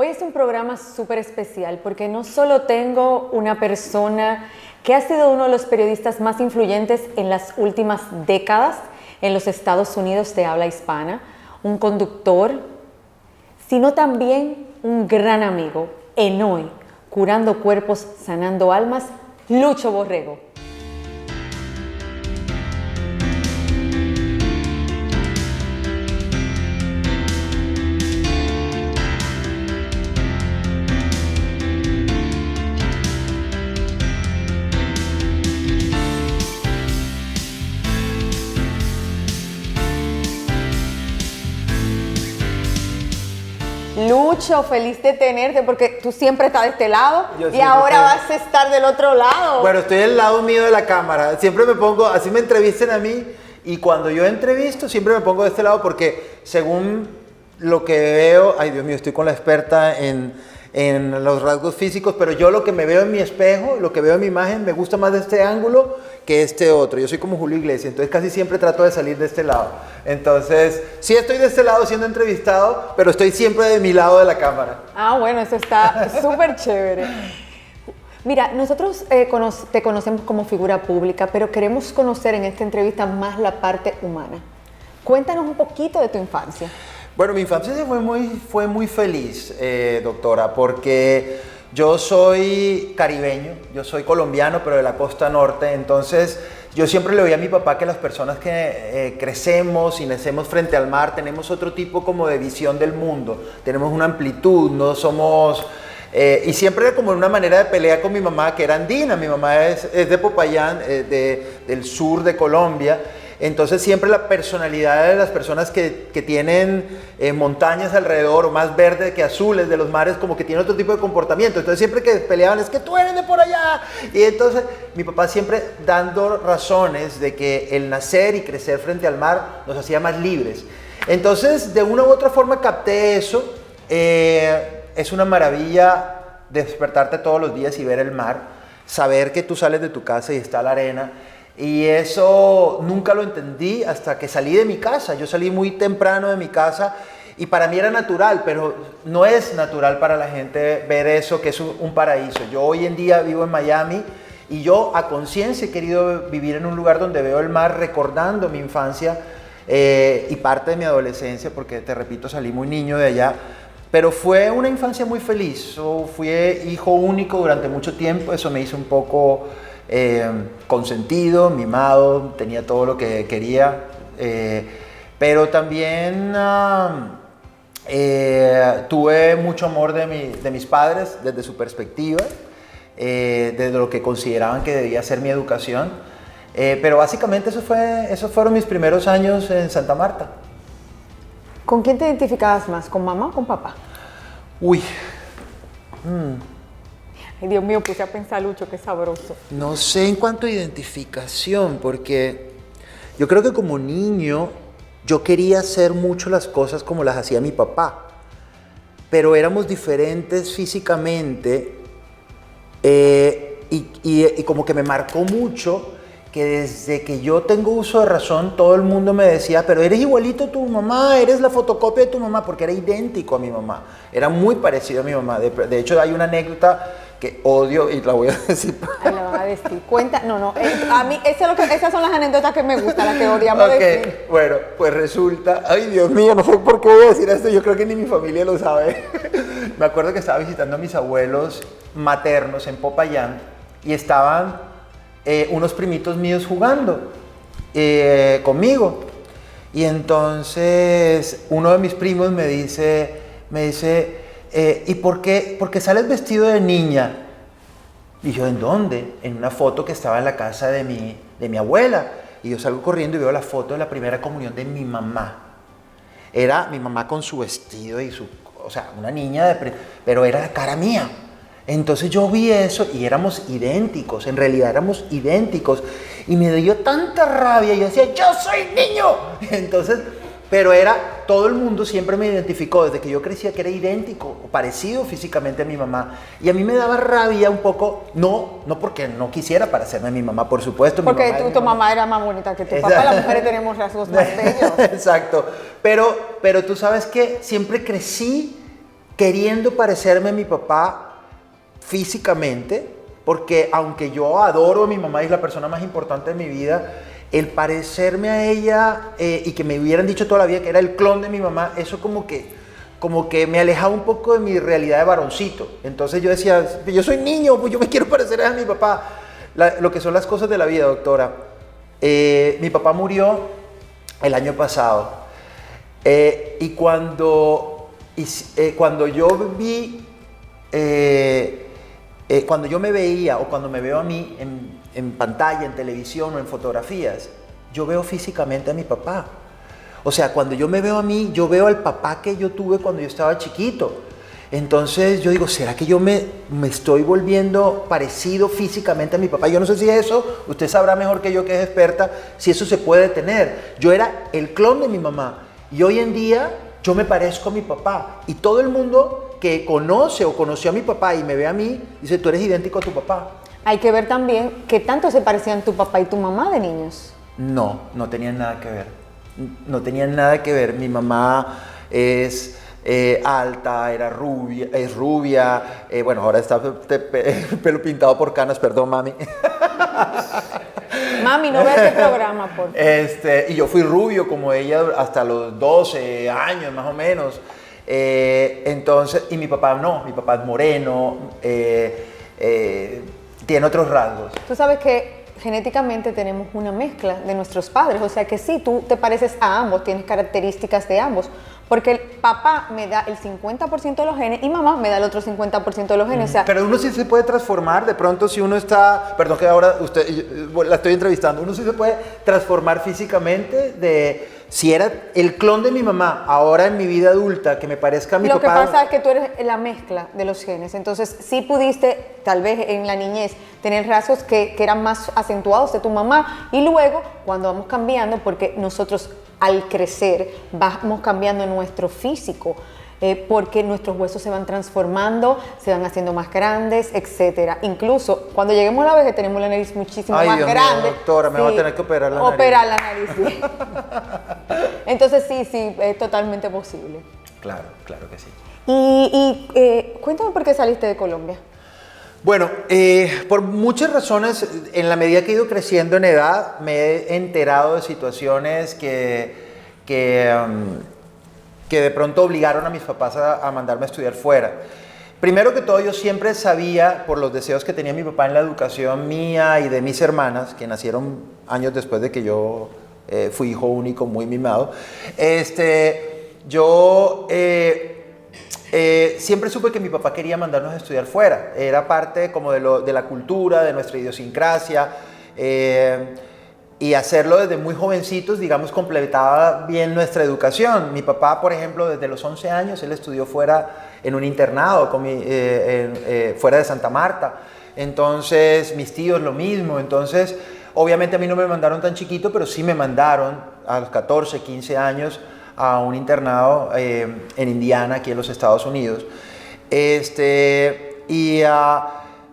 Hoy es un programa súper especial porque no solo tengo una persona que ha sido uno de los periodistas más influyentes en las últimas décadas en los Estados Unidos de habla hispana, un conductor, sino también un gran amigo, en hoy, curando cuerpos, sanando almas, Lucho Borrego. Lucho, feliz de tenerte porque tú siempre estás de este lado y ahora vas a estar del otro lado. Bueno, estoy del lado mío de la cámara. Siempre me pongo, así me entrevisten a mí y cuando yo entrevisto siempre me pongo de este lado porque según lo que veo, ay Dios mío, estoy con la experta en los rasgos físicos, pero yo lo que me veo en mi espejo, lo que veo en mi imagen, me gusta más de este ángulo que este otro. Yo soy como Julio Iglesias, entonces casi siempre trato de salir de este lado. Entonces, sí estoy de este lado siendo entrevistado, pero estoy siempre de mi lado de la cámara. Ah, bueno, eso está súper chévere. Mira, nosotros te conocemos como figura pública, pero queremos conocer en esta entrevista más la parte humana. Cuéntanos un poquito de tu infancia. Bueno, mi infancia fue muy feliz, doctora, porque yo soy caribeño, yo soy colombiano, pero de la costa norte, entonces yo siempre le oí a mi papá que las personas que crecemos y nacemos frente al mar tenemos otro tipo como de visión del mundo, tenemos una amplitud, no somos... y siempre como una manera de pelea con mi mamá, que era andina. Mi mamá es de Popayán, del sur de Colombia. Entonces siempre la personalidad de las personas que tienen montañas alrededor, o más verdes que azules de los mares, como que tienen otro tipo de comportamiento. Entonces siempre que peleaban, es que tú eres de por allá. Y entonces mi papá siempre dando razones de que el nacer y crecer frente al mar nos hacía más libres. Entonces de una u otra forma capté eso. Es una maravilla despertarte todos los días y ver el mar, saber que tú sales de tu casa y está la arena. Y eso nunca lo entendí hasta que salí de mi casa. Yo salí muy temprano de mi casa y para mí era natural, pero no es natural para la gente ver eso, que es un paraíso. Yo hoy en día vivo en Miami y yo a conciencia he querido vivir en un lugar donde veo el mar recordando mi infancia y parte de mi adolescencia, porque te repito, salí muy niño de allá. Pero fue una infancia muy feliz. Yo fui hijo único durante mucho tiempo, eso me hizo un poco consentido, mimado, tenía todo lo que quería. Pero también tuve mucho amor de mis padres desde su perspectiva, desde lo que consideraban que debía ser mi educación. Pero básicamente esos fueron mis primeros años en Santa Marta. ¿Con quién te identificabas más? ¿Con mamá o con papá? Uy. Ay, Dios mío, puse a pensar, Lucho, qué sabroso. No sé en cuanto a identificación, porque yo creo que como niño yo quería hacer mucho las cosas como las hacía mi papá, pero éramos diferentes físicamente y como que me marcó mucho que desde que yo tengo uso de razón, todo el mundo me decía, pero eres igualito a tu mamá, eres la fotocopia de tu mamá, porque era idéntico a mi mamá, era muy parecido a mi mamá. De hecho, hay una anécdota que odio y la voy a decir. Ay, la van a decir. Cuenta, no, a mí esas son las anécdotas que me gustan, las que odiamos decir. Bueno, pues resulta, ay Dios mío, no sé por qué voy a decir esto, yo creo que ni mi familia lo sabe. Me acuerdo que estaba visitando a mis abuelos maternos en Popayán y estaban unos primitos míos jugando conmigo. Y entonces uno de mis primos me dice, ¿y por qué sales vestido de niña? Y yo, ¿en dónde? En una foto que estaba en la casa de mi abuela. Y yo salgo corriendo y veo la foto de la primera comunión de mi mamá. Era mi mamá con su vestido y o sea, una niña, pero era la cara mía. Entonces yo vi eso y éramos idénticos, en realidad éramos idénticos. Y me dio tanta rabia, yo decía, ¡yo soy niño! Entonces, pero todo el mundo siempre me identificó, desde que yo crecía, que era idéntico o parecido físicamente a mi mamá. Y a mí me daba rabia un poco, no porque no quisiera parecerme a mi mamá, por supuesto. Porque tu mamá era más bonita que tu papá, las mujeres tenemos rasgos más bellos. Exacto, pero tú sabes que siempre crecí queriendo parecerme a mi papá físicamente, porque aunque yo adoro a mi mamá y es la persona más importante de mi vida, el parecerme a ella y que me hubieran dicho toda la vida que era el clon de mi mamá, eso como que me alejaba un poco de mi realidad de varoncito. Entonces yo decía, yo soy niño, pues yo me quiero parecer a mi papá. Lo que son las cosas de la vida, doctora. Mi papá murió el año pasado. Y cuando yo vi, cuando yo me veía o cuando me veo a mí en pantalla, en televisión o en fotografías, yo veo físicamente a mi papá. O sea, cuando yo me veo a mí, yo veo al papá que yo tuve cuando yo estaba chiquito. Entonces yo digo, ¿será que yo me estoy volviendo parecido físicamente a mi papá? Yo no sé si eso, usted sabrá mejor que yo, que es experta, si eso se puede tener. Yo era el clon de mi mamá y hoy en día yo me parezco a mi papá. Y todo el mundo que conoce o conoció a mi papá y me ve a mí, dice, tú eres idéntico a tu papá. Hay que ver también qué tanto se parecían tu papá y tu mamá de niños. No, no tenían nada que ver. No tenían nada que ver. Mi mamá es alta, es rubia. Bueno, ahora está pelo pintado por canas, perdón, mami. Mami, no veas este programa, por favor. Y yo fui rubio como ella hasta los 12 años, más o menos. Entonces, y mi papá no, mi papá es moreno, tiene otros rasgos. Tú sabes que genéticamente tenemos una mezcla de nuestros padres, o sea que sí, tú te pareces a ambos, tienes características de ambos, porque el papá me da el 50% de los genes y mamá me da el otro 50% de los genes. O sea, pero uno sí se puede transformar, de pronto si uno está, perdón que ahora la estoy entrevistando, uno sí se puede transformar físicamente si era el clon de mi mamá, ahora en mi vida adulta, que me parezca a mi papá. Lo que pasa es que tú eres la mezcla de los genes, entonces sí pudiste, tal vez en la niñez, tener rasgos que eran más acentuados de tu mamá y luego, cuando vamos cambiando, porque nosotros al crecer vamos cambiando nuestro físico, porque nuestros huesos se van transformando, se van haciendo más grandes, etcétera. Incluso cuando lleguemos a la vejez tenemos la nariz muchísimo más Dios grande. Mío, doctora, me va a tener que operar la nariz. Operar la nariz, sí. Entonces sí, es totalmente posible. Claro, claro que sí. Y cuéntame por qué saliste de Colombia. Bueno, por muchas razones, en la medida que he ido creciendo en edad, me he enterado de situaciones que de pronto obligaron a mis papás a mandarme a estudiar fuera. Primero que todo, yo siempre sabía, por los deseos que tenía mi papá en la educación mía y de mis hermanas, que nacieron años después de que yo fui hijo único, muy mimado, yo siempre supe que mi papá quería mandarnos a estudiar fuera. Era parte como de la cultura, de nuestra idiosincrasia. Y hacerlo desde muy jovencitos, digamos, completaba bien nuestra educación. Mi papá, por ejemplo, desde los 11 años, él estudió fuera en un internado, fuera de Santa Marta. Entonces, mis tíos lo mismo. Entonces, obviamente a mí no me mandaron tan chiquito, pero sí me mandaron a los 14, 15 años a un internado en Indiana, aquí en los Estados Unidos.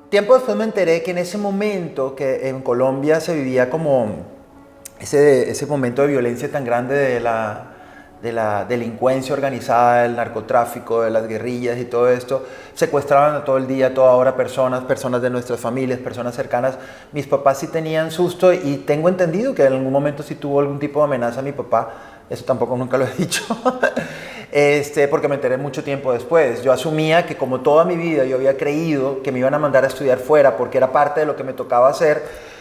Tiempo después me enteré que en ese momento que en Colombia se vivía como ese momento de violencia tan grande de la delincuencia organizada, del narcotráfico, de las guerrillas y todo esto, secuestraban todo el día, toda hora personas de nuestras familias, personas cercanas. Mis papás sí tenían susto y tengo entendido que en algún momento sí tuvo algún tipo de amenaza a mi papá. Eso tampoco nunca lo he dicho, porque me enteré mucho tiempo después. Yo asumía que como toda mi vida yo había creído que me iban a mandar a estudiar fuera porque era parte de lo que me tocaba hacer.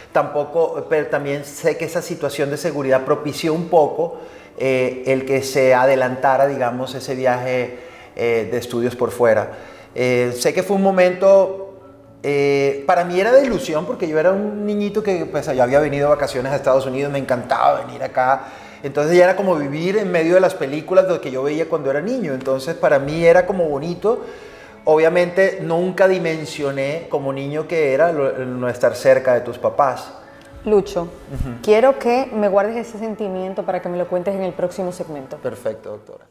Pero también sé que esa situación de seguridad propició un poco el que se adelantara, digamos, ese viaje de estudios por fuera. Sé que fue un momento, para mí era de ilusión porque yo era un niñito que pues ya había venido de vacaciones a Estados Unidos, me encantaba venir acá. Entonces ya era como vivir en medio de las películas de lo que yo veía cuando era niño. Entonces para mí era como bonito. Obviamente nunca dimensioné como niño que era no estar cerca de tus papás. Lucho, quiero que me guardes ese sentimiento para que me lo cuentes en el próximo segmento. Perfecto, doctora.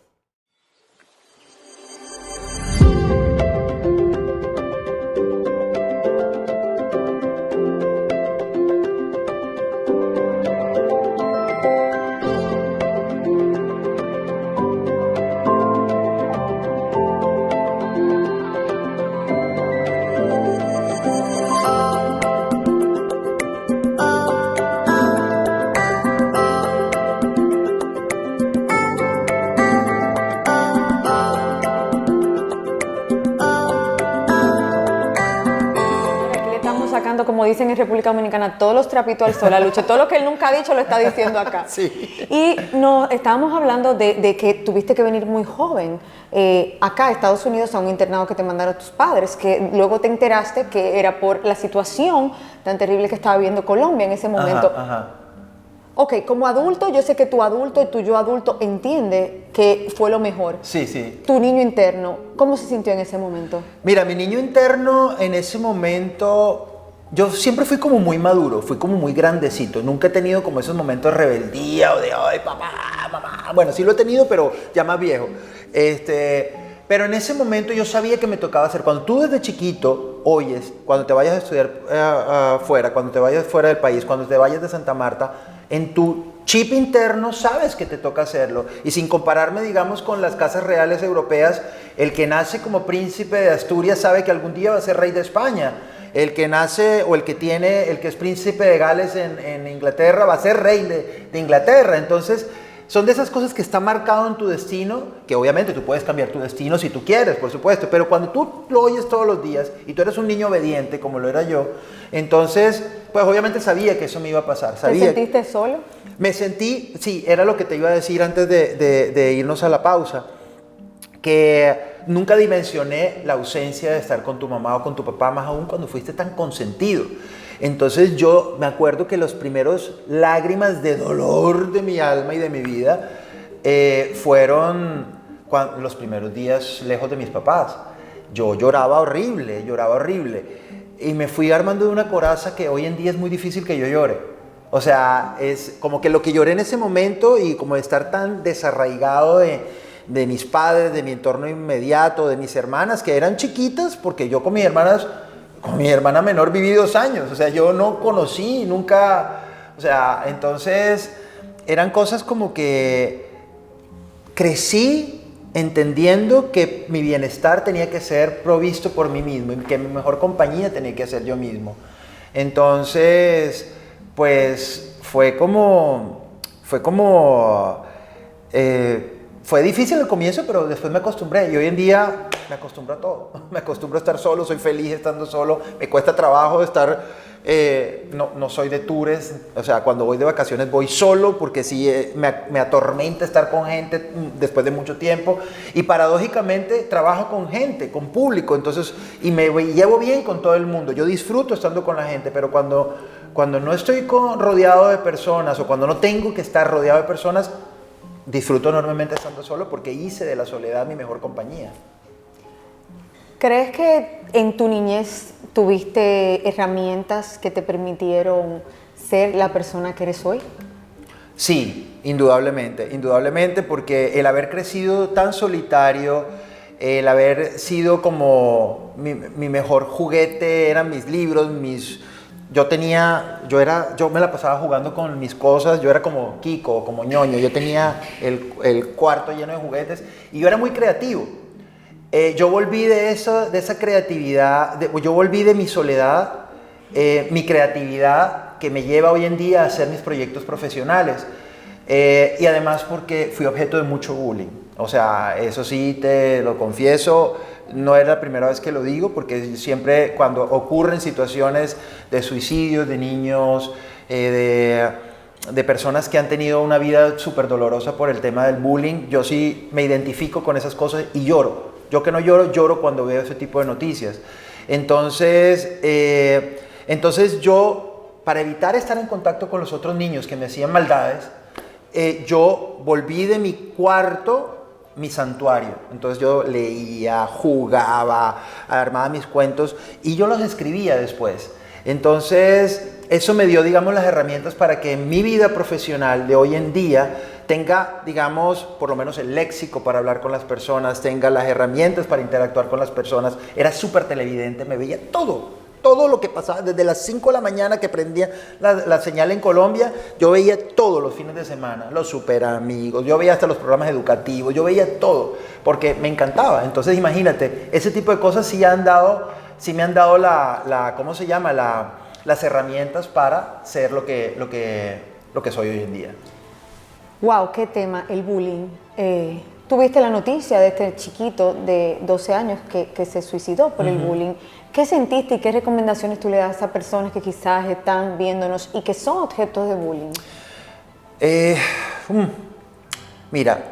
sacando, como dicen en República Dominicana, todos los trapitos al sol, a Lucho. Todo lo que él nunca ha dicho lo está diciendo acá. Sí. Y estábamos hablando de que tuviste que venir muy joven acá a Estados Unidos a un internado que te mandaron tus padres, que luego te enteraste que era por la situación tan terrible que estaba viviendo Colombia en ese momento. Ajá, ajá. Ok, como adulto, yo sé que tu adulto y tu yo adulto entiende que fue lo mejor. Sí, sí. Tu niño interno, ¿cómo se sintió en ese momento? Mira, mi niño interno en ese momento, yo siempre fui como muy maduro, fui como muy grandecito. Nunca he tenido como esos momentos de rebeldía o de, ay, papá, mamá. Bueno, sí lo he tenido, pero ya más viejo. Pero en ese momento yo sabía que me tocaba hacer. Cuando tú desde chiquito oyes, cuando te vayas a estudiar afuera, cuando te vayas fuera del país, cuando te vayas de Santa Marta, en tu chip interno sabes que te toca hacerlo. Y sin compararme, digamos, con las casas reales europeas, el que nace como príncipe de Asturias sabe que algún día va a ser rey de España. El que nace o el que es príncipe de Gales en Inglaterra va a ser rey de Inglaterra. Entonces, son de esas cosas que está marcado en tu destino, que obviamente tú puedes cambiar tu destino si tú quieres, por supuesto, pero cuando tú lo oyes todos los días y tú eres un niño obediente, como lo era yo, entonces, pues obviamente sabía que eso me iba a pasar. ¿Te sentiste solo? Me sentí, sí, era lo que te iba a decir antes de irnos a la pausa, que nunca dimensioné la ausencia de estar con tu mamá o con tu papá, más aún cuando fuiste tan consentido. Entonces yo me acuerdo que los primeros lágrimas de dolor de mi alma y de mi vida fueron los primeros días lejos de mis papás. Yo lloraba horrible, y me fui armando de una coraza que hoy en día es muy difícil que yo llore. O sea, es como que lo que lloré en ese momento y como de estar tan desarraigado de mis padres, de mi entorno inmediato, de mis hermanas que eran chiquitas, porque yo con mi hermana menor viví 2 años, o sea, yo no conocí nunca, o sea, entonces eran cosas como que crecí entendiendo que mi bienestar tenía que ser provisto por mí mismo y que mi mejor compañía tenía que ser yo mismo. Entonces, pues fue difícil al comienzo, pero después me acostumbré y hoy en día me acostumbro a todo. Me acostumbro a estar solo, soy feliz estando solo, me cuesta trabajo estar, no soy de tours, o sea, cuando voy de vacaciones voy solo porque sí me atormenta estar con gente después de mucho tiempo y paradójicamente trabajo con gente, con público, entonces, y me llevo bien con todo el mundo, yo disfruto estando con la gente, pero cuando no estoy rodeado de personas o cuando no tengo que estar rodeado de personas, disfruto enormemente estando solo porque hice de la soledad mi mejor compañía. ¿Crees que en tu niñez tuviste herramientas que te permitieron ser la persona que eres hoy? Sí, indudablemente, porque el haber crecido tan solitario, el haber sido como mi mejor juguete eran mis libros, yo me la pasaba jugando con mis cosas, yo era como Kiko, como ñoño, yo tenía el cuarto lleno de juguetes y yo era muy creativo. Yo volví de esa creatividad, yo volví de mi soledad, mi creatividad que me lleva hoy en día a hacer mis proyectos profesionales. Y además porque fui objeto de mucho bullying. O sea, eso sí te lo confieso, no es la primera vez que lo digo, porque siempre cuando ocurren situaciones de suicidios de niños, de personas que han tenido una vida súper dolorosa por el tema del bullying, yo sí me identifico con esas cosas y lloro. Yo que no lloro, lloro cuando veo ese tipo de noticias. Entonces yo, para evitar estar en contacto con los otros niños que me hacían maldades, yo volví de mi cuarto mi santuario. Entonces yo leía, jugaba, armaba mis cuentos y yo los escribía después. Entonces eso me dio, digamos, las herramientas para que en mi vida profesional de hoy en día tenga, digamos, por lo menos el léxico para hablar con las personas, tenga las herramientas para interactuar con las personas. Era súper televidente, me veía todo lo que pasaba, desde las 5 de la mañana que prendía la señal en Colombia, yo veía todos los fines de semana, los super amigos, yo veía hasta los programas educativos, yo veía todo, porque me encantaba. Entonces imagínate, ese tipo de cosas sí me han dado ¿cómo se llama? Las herramientas para ser lo que soy hoy en día. Wow, qué tema, el bullying. tuviste la noticia de este chiquito de 12 años que se suicidó por el bullying. ¿Qué sentiste y qué recomendaciones tú le das a personas que quizás están viéndonos y que son objetos de bullying? Mira,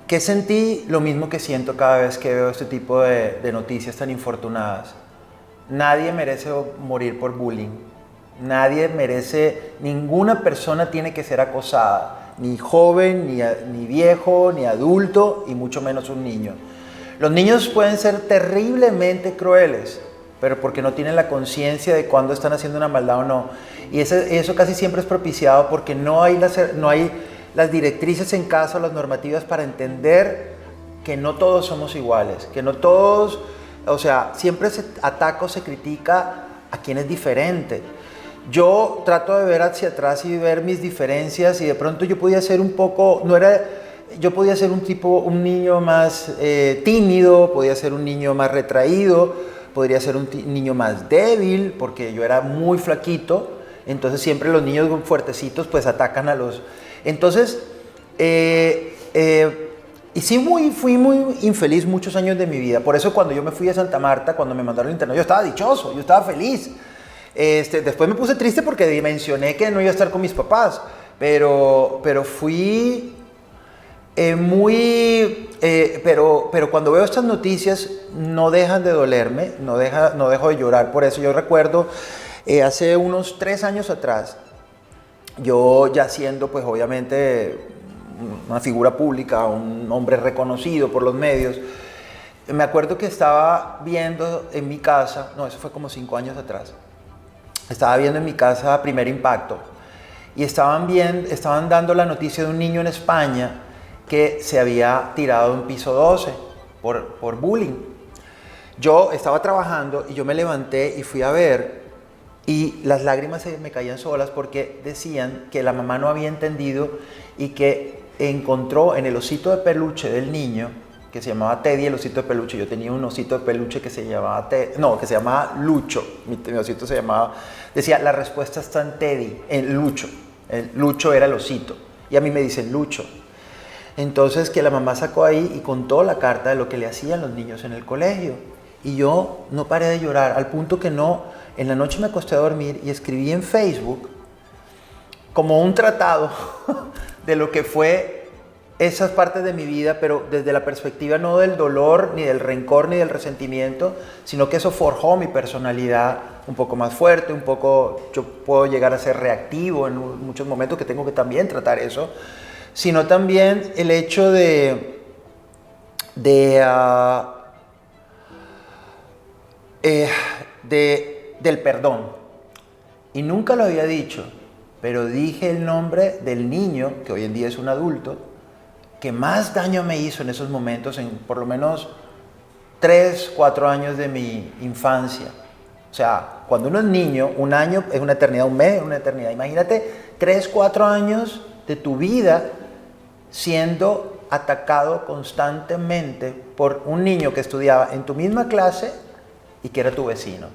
¿qué sentí? Lo mismo que siento cada vez que veo este tipo de noticias tan infortunadas. Nadie merece morir por bullying. Nadie merece, ninguna persona tiene que ser acosada, ni joven, ni viejo, ni adulto, y mucho menos un niño. Los niños pueden ser terriblemente crueles, pero porque no tienen la conciencia de cuándo están haciendo una maldad o no. Y eso casi siempre es propiciado porque no hay las directrices en casa o las normativas para entender que no todos somos iguales, que no todos, o sea, siempre se ataca o se critica a quien es diferente. Yo trato de ver hacia atrás y ver mis diferencias, y de pronto yo podía ser un poco, yo podía ser un niño más tímido, podía ser un niño más retraído, podría ser un niño más débil, porque yo era muy flaquito, entonces siempre los niños fuertecitos pues atacan a los... Entonces, y sí fui muy infeliz muchos años de mi vida. Por eso cuando yo me fui a Santa Marta, cuando me mandaron al internado, yo estaba dichoso, yo estaba feliz. Después me puse triste porque dimensioné que no iba a estar con mis papás, pero fui pero cuando veo estas noticias no dejan de dolerme, no dejo de llorar por eso. Yo recuerdo hace unos 3 años atrás, yo ya siendo pues obviamente una figura pública, un hombre reconocido por los medios, me acuerdo que estaba viendo en mi casa, no, eso fue como 5 años atrás, estaba viendo en mi casa Primer Impacto y estaban dando la noticia de un niño en España que se había tirado de un piso 12 por bullying. Yo estaba trabajando y yo me levanté y fui a ver, y las lágrimas se me caían solas porque decían que la mamá no había entendido y que encontró en el osito de peluche del niño, que se llamaba Teddy, el osito de peluche. Yo tenía un osito de peluche que se llamaba Lucho. Mi osito se llamaba, decía, la respuesta está en Teddy, en Lucho. El Lucho era el osito y a mí me dicen Lucho. Entonces que la mamá sacó ahí y contó la carta de lo que le hacían los niños en el colegio. Y yo no paré de llorar, al punto que en la noche me acosté a dormir y escribí en Facebook como un tratado de lo que fue esas partes de mi vida, pero desde la perspectiva no del dolor, ni del rencor, ni del resentimiento, sino que eso forjó mi personalidad un poco más fuerte, yo puedo llegar a ser reactivo en muchos momentos, que tengo que también tratar eso, sino también el hecho del perdón. Y nunca lo había dicho, pero dije el nombre del niño, que hoy en día es un adulto, que más daño me hizo en esos momentos, en por lo menos 3, 4 años de mi infancia. O sea, cuando uno es niño, un año es una eternidad, un mes es una eternidad. Imagínate 3, 4 años de tu vida siendo atacado constantemente por un niño que estudiaba en tu misma clase y que era tu vecino.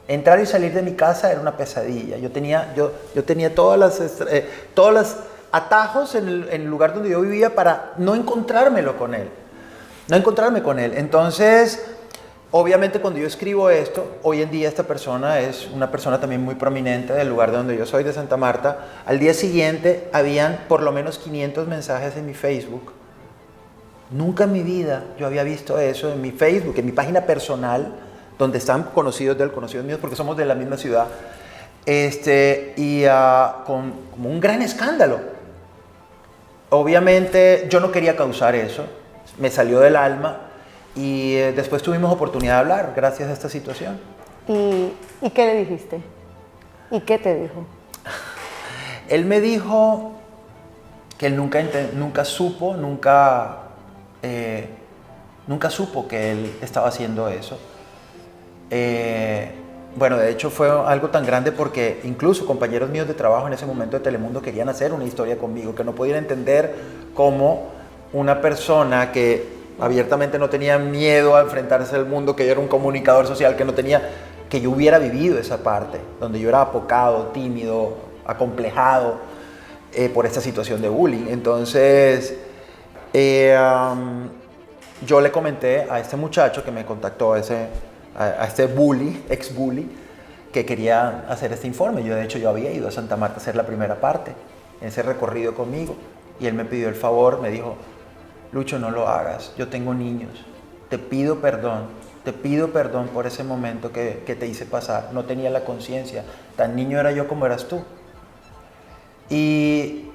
Entrar y salir de mi casa era una pesadilla. Yo tenía todos los atajos en el lugar donde yo vivía para no encontrarme con él. Entonces, obviamente cuando yo escribo esto, hoy en día esta persona es una persona también muy prominente del lugar de donde yo soy, de Santa Marta. Al día siguiente habían por lo menos 500 mensajes en mi Facebook. Nunca en mi vida yo había visto eso en mi Facebook, en mi página personal, donde están conocidos míos porque somos de la misma ciudad, como un gran escándalo. Obviamente yo no quería causar eso, me salió del alma y después tuvimos oportunidad de hablar gracias a esta situación. ¿Y qué le dijiste? ¿Y qué te dijo? Él me dijo que él nunca supo que él estaba haciendo eso. Bueno, de hecho fue algo tan grande porque incluso compañeros míos de trabajo en ese momento de Telemundo querían hacer una historia conmigo, que no podían entender cómo una persona que abiertamente no tenía miedo a enfrentarse al mundo, que yo era un comunicador social, que yo hubiera vivido esa parte, donde yo era apocado, tímido, acomplejado por esta situación de bullying. Entonces, Yo le comenté a este muchacho que me contactó, a este bully, ex bully, que quería hacer este informe. Yo, de hecho, yo había ido a Santa Marta a hacer la primera parte, en ese recorrido conmigo. Y él me pidió el favor, me dijo, Lucho, no lo hagas, yo tengo niños, te pido perdón por ese momento que te hice pasar. No tenía la conciencia, tan niño era yo como eras tú. Y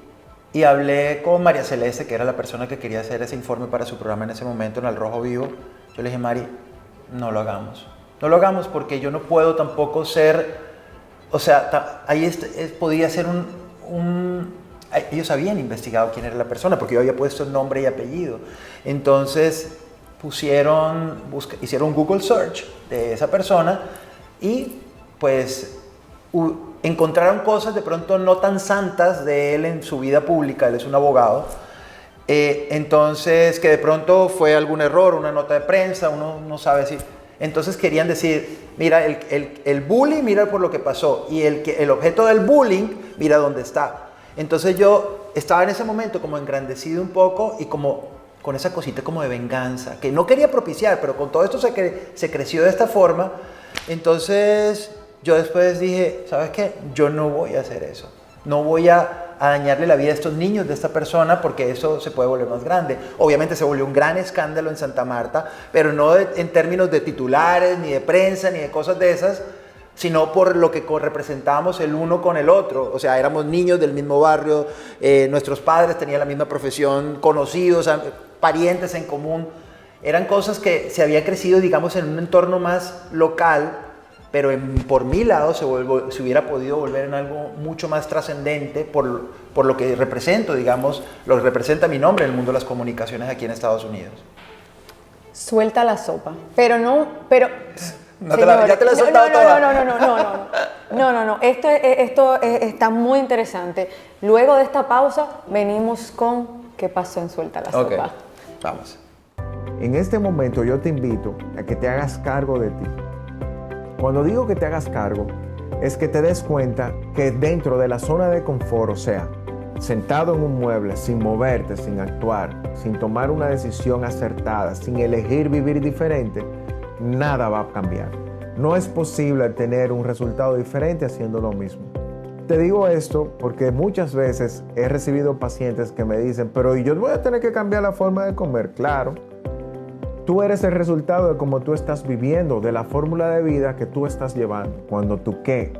hablé con María Celeste, que era la persona que quería hacer ese informe para su programa en ese momento, en Al Rojo Vivo. Yo le dije, Mari, no lo hagamos. No lo hagamos porque yo no puedo tampoco ser, o sea, ahí podía ser ellos habían investigado quién era la persona porque yo había puesto el nombre y apellido. Entonces hicieron un Google search de esa persona y pues encontraron cosas de pronto no tan santas de él en su vida pública. Él es un abogado. Entonces, que de pronto fue algún error, una nota de prensa, uno no sabe si... Entonces querían decir, mira, el bully, mira por lo que pasó, y el objeto del bullying, mira dónde está. Entonces yo estaba en ese momento como engrandecido un poco y como con esa cosita como de venganza, que no quería propiciar, pero con todo esto se creció de esta forma. Entonces yo después dije, ¿sabes qué? Yo no voy a hacer eso. No voy a dañarle la vida a estos niños de esta persona porque eso se puede volver más grande. Obviamente se volvió un gran escándalo en Santa Marta, pero no en términos de titulares, ni de prensa, ni de cosas de esas, sino por lo que representábamos el uno con el otro. O sea, éramos niños del mismo barrio, nuestros padres tenían la misma profesión, conocidos, parientes en común. Eran cosas que se había crecido, digamos, en un entorno más local, pero por mi lado se hubiera podido volver en algo mucho más trascendente por lo que represento, digamos, lo que representa mi nombre en el mundo de las comunicaciones aquí en Estados Unidos. Suelta la sopa, pero... No ya te la he soltado toda. No. Esto está muy interesante. Luego de esta pausa, venimos con qué pasó en Suelta la Okay. Sopa. Vamos. En este momento yo te invito a que te hagas cargo de ti. Cuando digo que te hagas cargo, es que te des cuenta que dentro de la zona de confort, o sea, sentado en un mueble, sin moverte, sin actuar, sin tomar una decisión acertada, sin elegir vivir diferente, nada va a cambiar. No es posible tener un resultado diferente haciendo lo mismo. Te digo esto porque muchas veces he recibido pacientes que me dicen, pero yo voy a tener que cambiar la forma de comer. Claro. Tú eres el resultado de cómo tú estás viviendo, de la fórmula de vida que tú estás llevando. Cuando tu qué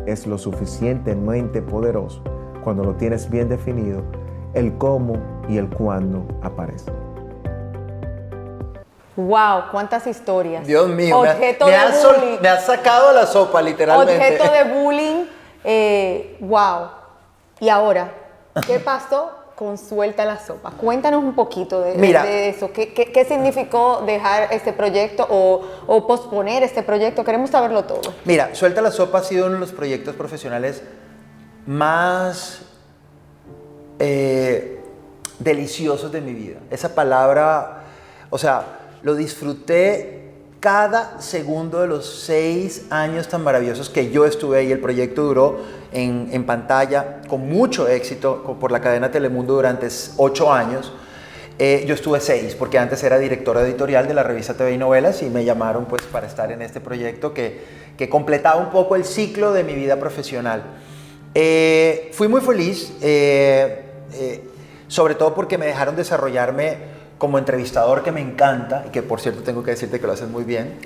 es lo suficientemente poderoso, cuando lo tienes bien definido, el cómo y el cuándo aparecen. ¡Wow! ¡Cuántas historias! Dios mío, bullying. Me has sacado la sopa, literalmente. Objeto de bullying. ¡Wow! Y ahora, ¿qué pasó con Suelta la Sopa? Cuéntanos un poquito de eso. ¿Qué significó dejar este proyecto o posponer este proyecto? Queremos saberlo todo. Mira, Suelta la Sopa ha sido uno de los proyectos profesionales más deliciosos de mi vida. Esa palabra, o sea, lo disfruté cada segundo de los 6 años tan maravillosos que yo estuve ahí. El proyecto duró en pantalla con mucho éxito por la cadena Telemundo durante 8 años. Yo estuve 6 porque antes era directora editorial de la revista TV y Novelas y me llamaron pues para estar en este proyecto que completaba un poco el ciclo de mi vida profesional. Fui muy feliz, sobre todo porque me dejaron desarrollarme como entrevistador, que me encanta, y que por cierto tengo que decirte que lo haces muy bien,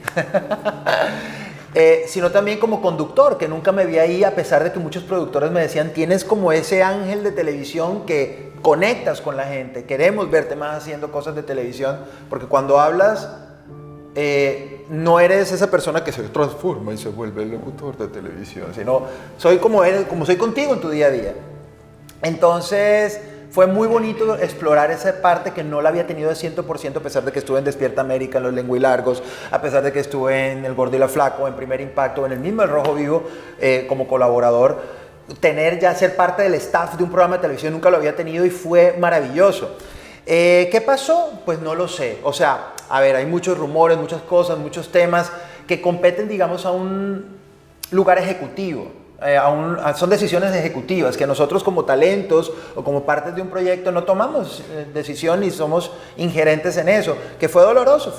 sino también como conductor, que nunca me vi ahí, a pesar de que muchos productores me decían, tienes como ese ángel de televisión que conectas con la gente, queremos verte más haciendo cosas de televisión, porque cuando hablas, no eres esa persona que se transforma y se vuelve el locutor de televisión, sino soy como soy contigo en tu día a día. Entonces fue muy bonito explorar esa parte que no la había tenido de 100%, a pesar de que estuve en Despierta América, en Los Lenguilargos, a pesar de que estuve en El Gordo y la Flaco, en Primer Impacto, en el mismo El Rojo Vivo, como colaborador. Ser parte del staff de un programa de televisión nunca lo había tenido y fue maravilloso. ¿Qué pasó? Pues no lo sé. O sea, a ver, hay muchos rumores, muchas cosas, muchos temas que competen, digamos, a un lugar ejecutivo. son decisiones ejecutivas que nosotros como talentos o como partes de un proyecto no tomamos decisión ni somos ingerentes en eso, que fue doloroso,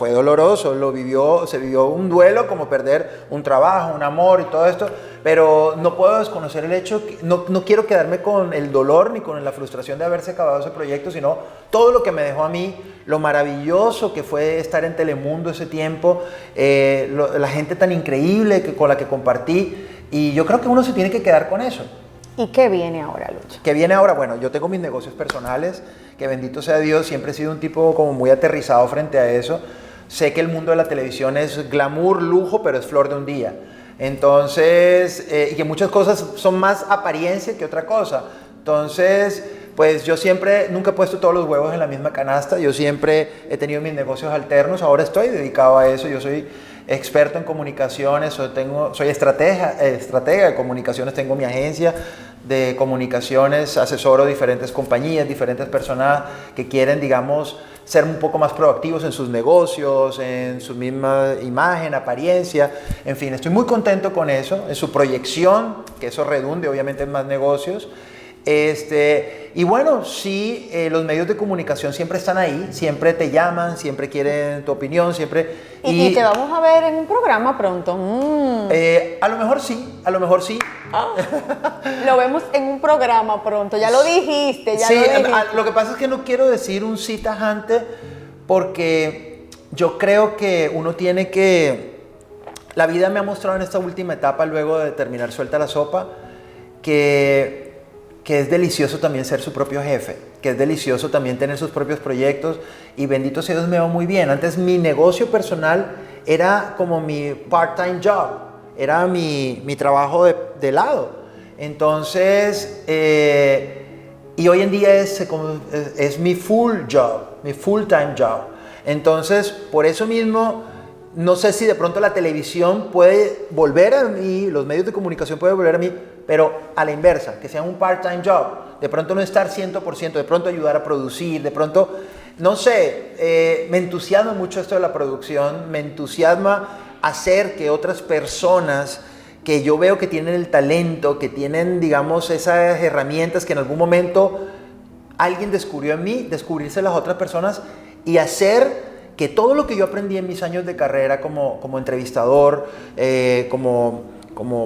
se vivió un duelo como perder un trabajo, un amor y todo esto, pero no puedo desconocer el hecho, no quiero quedarme con el dolor ni con la frustración de haberse acabado ese proyecto, sino todo lo que me dejó a mí, lo maravilloso que fue estar en Telemundo ese tiempo, la gente tan increíble con la que compartí. Y yo creo que uno se tiene que quedar con eso. ¿Y qué viene ahora, Lucho? ¿Qué viene ahora? Bueno, yo tengo mis negocios personales, que bendito sea Dios, siempre he sido un tipo como muy aterrizado frente a eso. Sé que el mundo de la televisión es glamour, lujo, pero es flor de un día. Entonces, y que muchas cosas son más apariencia que otra cosa. Entonces, pues yo siempre, nunca he puesto todos los huevos en la misma canasta, yo siempre he tenido mis negocios alternos, ahora estoy dedicado a eso, yo soy experto en comunicaciones, soy estratega de comunicaciones, tengo mi agencia de comunicaciones, asesoro diferentes compañías, diferentes personas que quieren, digamos, ser un poco más proactivos en sus negocios, en su misma imagen, apariencia, en fin, estoy muy contento con eso, en su proyección, que eso redunde obviamente en más negocios. Y bueno, sí, los medios de comunicación siempre están ahí, siempre te llaman, siempre quieren tu opinión, siempre... ¿Y te vamos a ver en un programa pronto? A lo mejor sí. Lo vemos en un programa pronto, ya lo dijiste, Sí, lo que pasa es que no quiero decir un sí tajante porque yo creo que uno tiene que... La vida me ha mostrado en esta última etapa, luego de terminar Suelta la Sopa, que es delicioso también ser su propio jefe, que es delicioso también tener sus propios proyectos y bendito sea Dios me va muy bien. Antes mi negocio personal era como mi part-time job, era mi trabajo de lado. Entonces, y hoy en día es mi full job, mi full-time job. Entonces, por eso mismo, no sé si de pronto la televisión puede volver a mí, los medios de comunicación pueden volver a mí, pero a la inversa, que sea un part-time job, de pronto no estar 100%, de pronto ayudar a producir, de pronto, no sé, me entusiasma mucho esto de la producción, me entusiasma hacer que otras personas que yo veo que tienen el talento, que tienen, digamos, esas herramientas que en algún momento alguien descubrió en mí, descubrírselas a otras personas y hacer que todo lo que yo aprendí en mis años de carrera como entrevistador, como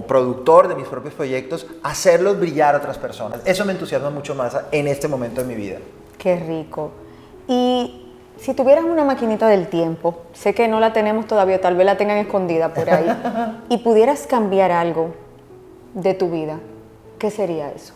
productor de mis propios proyectos, hacerlos brillar a otras personas. Eso me entusiasma mucho más en este momento de mi vida. Qué rico. Y si tuvieras una maquinita del tiempo, sé que no la tenemos todavía, tal vez la tengan escondida por ahí, y pudieras cambiar algo de tu vida, ¿qué sería eso?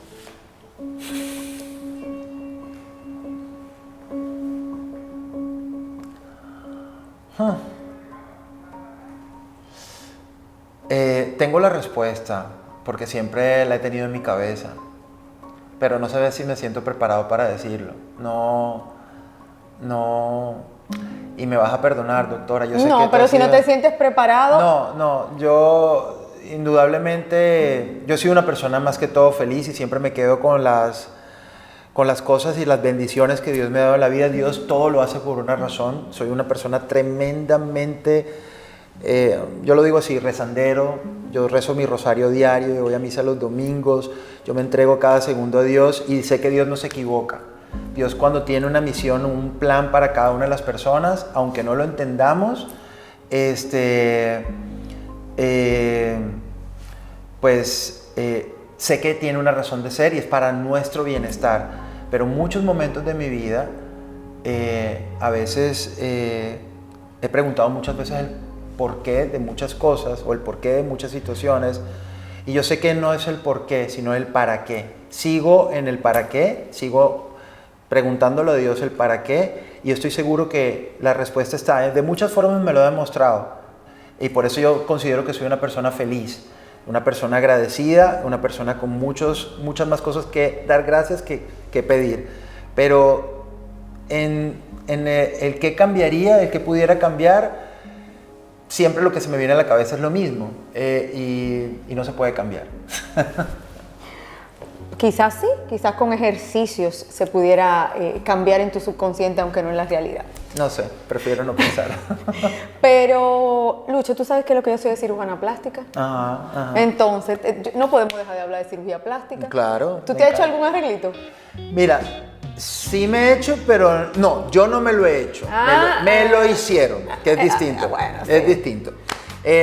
Tengo la respuesta, porque siempre la he tenido en mi cabeza, pero no sé si me siento preparado para decirlo. No, y me vas a perdonar, doctora. Yo sé que pero si no te sientes preparado... yo indudablemente, yo soy una persona más que todo feliz y siempre me quedo con las cosas y las bendiciones que Dios me ha dado en la vida. Dios todo lo hace por una razón. Soy una persona tremendamente... yo lo digo así, rezandero, yo rezo mi rosario diario, yo voy a misa los domingos, yo me entrego cada segundo a Dios y sé que Dios no se equivoca. Dios cuando tiene una misión, un plan para cada una de las personas, aunque no lo entendamos, sé que tiene una razón de ser y es para nuestro bienestar. Pero en muchos momentos de mi vida, a veces he preguntado muchas veces el porqué de muchas cosas o el porqué de muchas situaciones y yo sé que no es el porqué sino el para qué. Sigo en el para qué, sigo preguntándole a Dios el para qué y estoy seguro que la respuesta está, de muchas formas me lo ha demostrado y por eso yo considero que soy una persona feliz, una persona agradecida, una persona con muchas más cosas que dar gracias que pedir, pero en el que cambiaría, el que pudiera cambiar, siempre lo que se me viene a la cabeza es lo mismo y no se puede cambiar. Quizás sí, quizás con ejercicios se pudiera cambiar en tu subconsciente, aunque no en la realidad. No sé, prefiero no pensar. Pero, Lucho, tú sabes que lo que yo soy de cirujana plástica. Ajá. Entonces, no podemos dejar de hablar de cirugía plástica. Claro. ¿Tú te has hecho algún arreglito? Mira, sí me he hecho, pero no, yo no me lo he hecho. Me lo hicieron, que es distinto. Bueno, sí. Es distinto.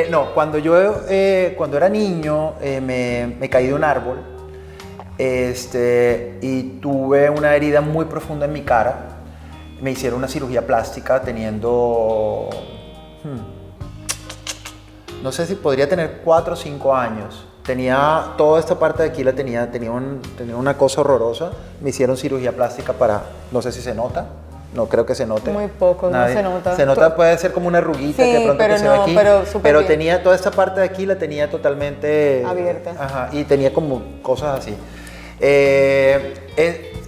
No, cuando era niño, me caí de un árbol y tuve una herida muy profunda en mi cara. Me hicieron una cirugía plástica teniendo, no sé si podría tener 4 o 5 años. Tenía toda esta parte de aquí, tenía una cosa horrorosa. Me hicieron cirugía plástica no sé si se nota. No creo que se note. Muy poco, no se nota. Se nota, puede ser como una arruguita sí, que de pronto pero que se ve aquí. Pero bien. tenía toda esta parte de aquí, la tenía totalmente abierta. Ajá, y tenía como cosas así.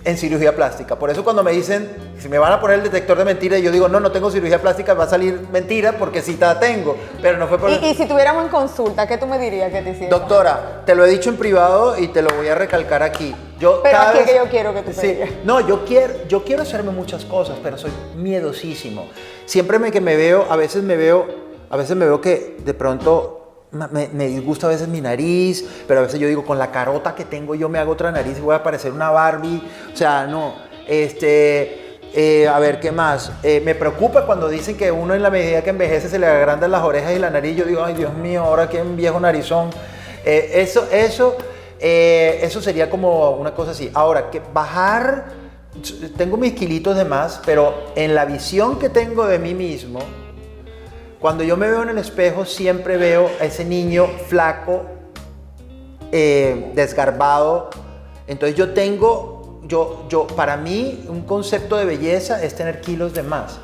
En cirugía plástica. Por eso cuando me dicen, si me van a poner el detector de mentiras, yo digo, no tengo cirugía plástica, va a salir mentira porque sí la tengo. Pero no fue por... Y si tuviéramos en consulta, ¿qué tú me dirías que te hicieron? Doctora, te lo he dicho en privado y te lo voy a recalcar aquí. Pero aquí es que yo quiero que tú te digas. No, yo quiero hacerme muchas cosas, pero soy miedosísimo. Siempre que me veo, a veces me veo que de pronto me disgusta a veces mi nariz, pero a veces yo digo, con la carota que tengo yo me hago otra nariz y voy a parecer una Barbie. O sea, no. A ver, ¿qué más? Me preocupa cuando dicen que uno en la medida que envejece se le agrandan las orejas y la nariz. Yo digo, ay, Dios mío, ahora qué viejo narizón. Eso sería como una cosa así. Ahora, que bajar, tengo mis kilitos de más, pero en la visión que tengo de mí mismo, cuando yo me veo en el espejo, siempre veo a ese niño flaco, desgarbado. Entonces para mí, un concepto de belleza es tener kilos de más,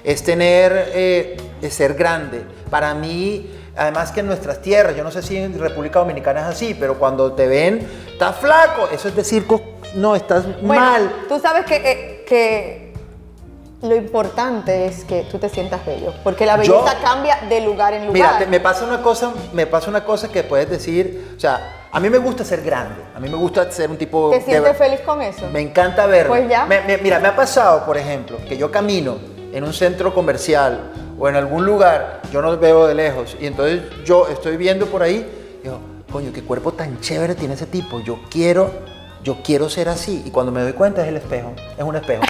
es ser grande. Para mí, además que en nuestras tierras, yo no sé si en República Dominicana es así, pero cuando te ven, estás flaco, eso es decir, no, estás mal. Tú sabes que lo importante es que tú te sientas bello, porque la belleza cambia de lugar en lugar. Mira, me pasa una cosa que puedes decir, o sea, a mí me gusta ser grande, a mí me gusta ser un tipo... ¿Te sientes feliz con eso? Me encanta verlo. Pues ya. Mira, me ha pasado, por ejemplo, que yo camino en un centro comercial o en algún lugar, yo no veo de lejos, y entonces yo estoy viendo por ahí, y digo, coño, qué cuerpo tan chévere tiene ese tipo, yo quiero ser así, y cuando me doy cuenta es un espejo.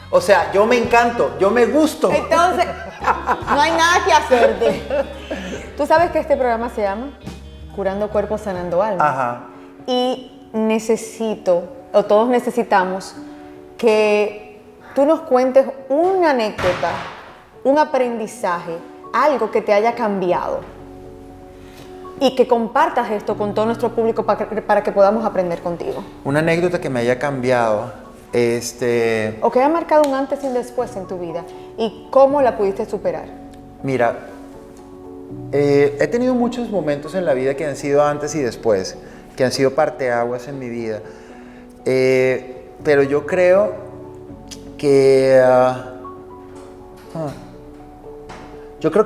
O sea, yo me encanto, yo me gusto. Entonces, no hay nada que hacerte. Tú sabes que este programa se llama Curando Cuerpos, Sanando Almas. Ajá. Y todos necesitamos que tú nos cuentes una anécdota, un aprendizaje, algo que te haya cambiado. Y que compartas esto con todo nuestro público para que podamos aprender contigo. Una anécdota que me haya cambiado. O que haya marcado un antes y un después en tu vida y cómo la pudiste superar. Mira, he tenido muchos momentos en la vida que han sido antes y después, que han sido parteaguas en mi vida, pero yo creo que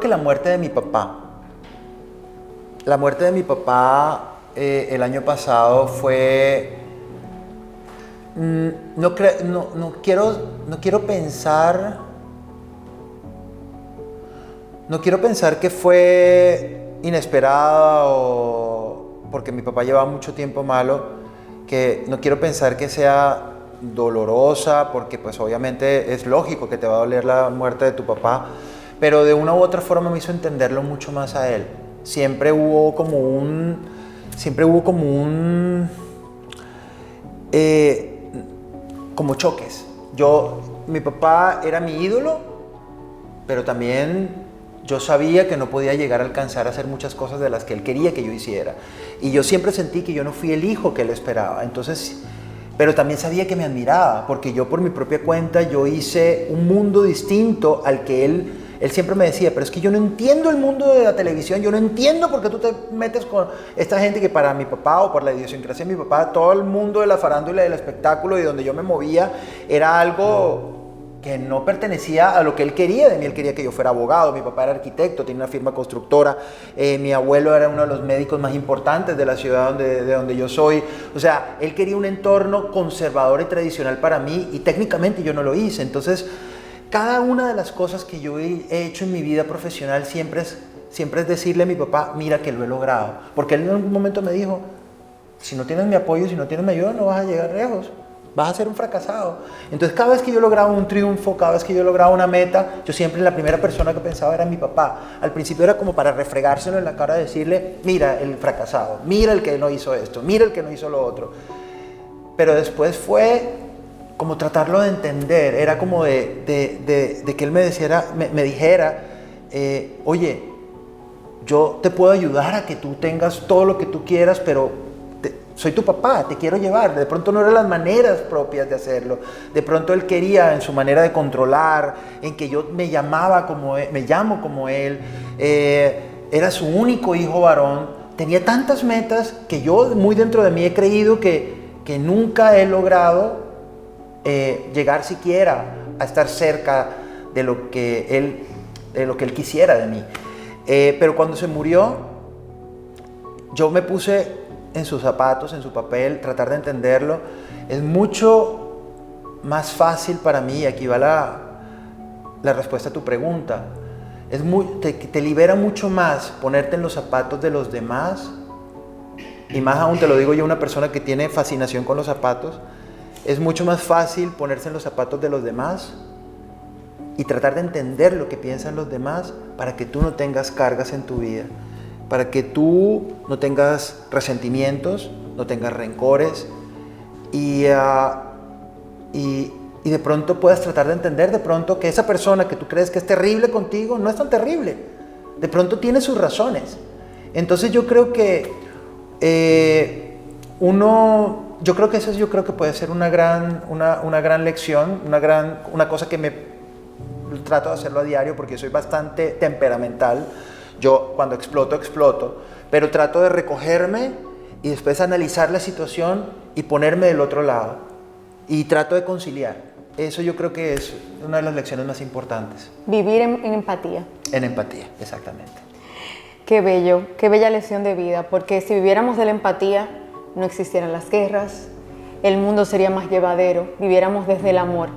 la muerte de mi papá, el año pasado fue... No quiero pensar que fue inesperada o porque mi papá llevaba mucho tiempo malo, que no quiero pensar que sea dolorosa, porque pues obviamente es lógico que te va a doler la muerte de tu papá, pero de una u otra forma me hizo entenderlo mucho más a él. Siempre hubo como como choques. Mi papá era mi ídolo, pero también yo sabía que no podía llegar a alcanzar a hacer muchas cosas de las que él quería que yo hiciera. Y yo siempre sentí que yo no fui el hijo que él esperaba. Entonces, pero también sabía que me admiraba, porque yo por mi propia cuenta, yo hice un mundo distinto al que él siempre me decía, pero es que yo no entiendo el mundo de la televisión, yo no entiendo por qué tú te metes con esta gente que para mi papá o por la idiosincrasia de mi papá, todo el mundo de la farándula y del espectáculo y donde yo me movía era algo que no pertenecía a lo que él quería de mí. Él quería que yo fuera abogado, mi papá era arquitecto, tenía una firma constructora, mi abuelo era uno de los médicos más importantes de la ciudad de donde yo soy. O sea, él quería un entorno conservador y tradicional para mí y técnicamente yo no lo hice. Entonces, cada una de las cosas que yo he hecho en mi vida profesional siempre es decirle a mi papá, mira que lo he logrado. Porque él en algún momento me dijo, si no tienes mi apoyo, si no tienes mi ayuda, no vas a llegar lejos. Vas a ser un fracasado. Entonces, cada vez que yo lograba un triunfo, cada vez que yo lograba una meta, yo siempre la primera persona que pensaba era mi papá. Al principio era como para refregárselo en la cara, decirle, mira el fracasado, mira el que no hizo esto, mira el que no hizo lo otro. Pero después fue como tratarlo de entender. Era como de que él me dijera, oye, yo te puedo ayudar a que tú tengas todo lo que tú quieras, pero soy tu papá, te quiero llevar. De pronto no eran las maneras propias de hacerlo. De pronto él quería en su manera de controlar, en que yo me llamo como él. Era su único hijo varón. Tenía tantas metas que yo muy dentro de mí he creído que nunca he logrado llegar siquiera a estar cerca de lo que él quisiera de mí. Pero cuando se murió, yo me puse en sus zapatos, en su papel, tratar de entenderlo. Es mucho más fácil para mí, aquí va la respuesta a tu pregunta, te libera mucho más ponerte en los zapatos de los demás, y más aún te lo digo yo, una persona que tiene fascinación con los zapatos, es mucho más fácil ponerse en los zapatos de los demás y tratar de entender lo que piensan los demás para que tú no tengas cargas en tu vida, para que tú no tengas resentimientos, no tengas rencores y de pronto puedas tratar de entender de pronto que esa persona que tú crees que es terrible contigo no es tan terrible, de pronto tiene sus razones. Entonces yo creo que yo creo que puede ser una gran lección, una cosa que me trato de hacerlo a diario porque soy bastante temperamental. Yo cuando exploto, pero trato de recogerme y después analizar la situación y ponerme del otro lado. Y trato de conciliar. Eso yo creo que es una de las lecciones más importantes. Vivir en empatía. En empatía, exactamente. Qué bello, qué bella lección de vida, porque si viviéramos de la empatía, no existieran las guerras, el mundo sería más llevadero, viviéramos desde el amor.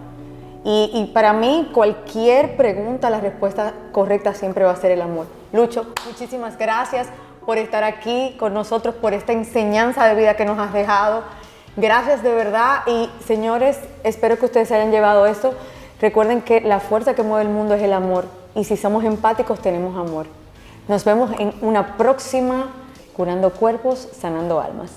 Y para mí, cualquier pregunta, la respuesta correcta siempre va a ser el amor. Lucho, muchísimas gracias por estar aquí con nosotros, por esta enseñanza de vida que nos has dejado. Gracias de verdad. Y señores, espero que ustedes se hayan llevado esto. Recuerden que la fuerza que mueve el mundo es el amor. Y si somos empáticos, tenemos amor. Nos vemos en una próxima Curando Cuerpos, Sanando Almas.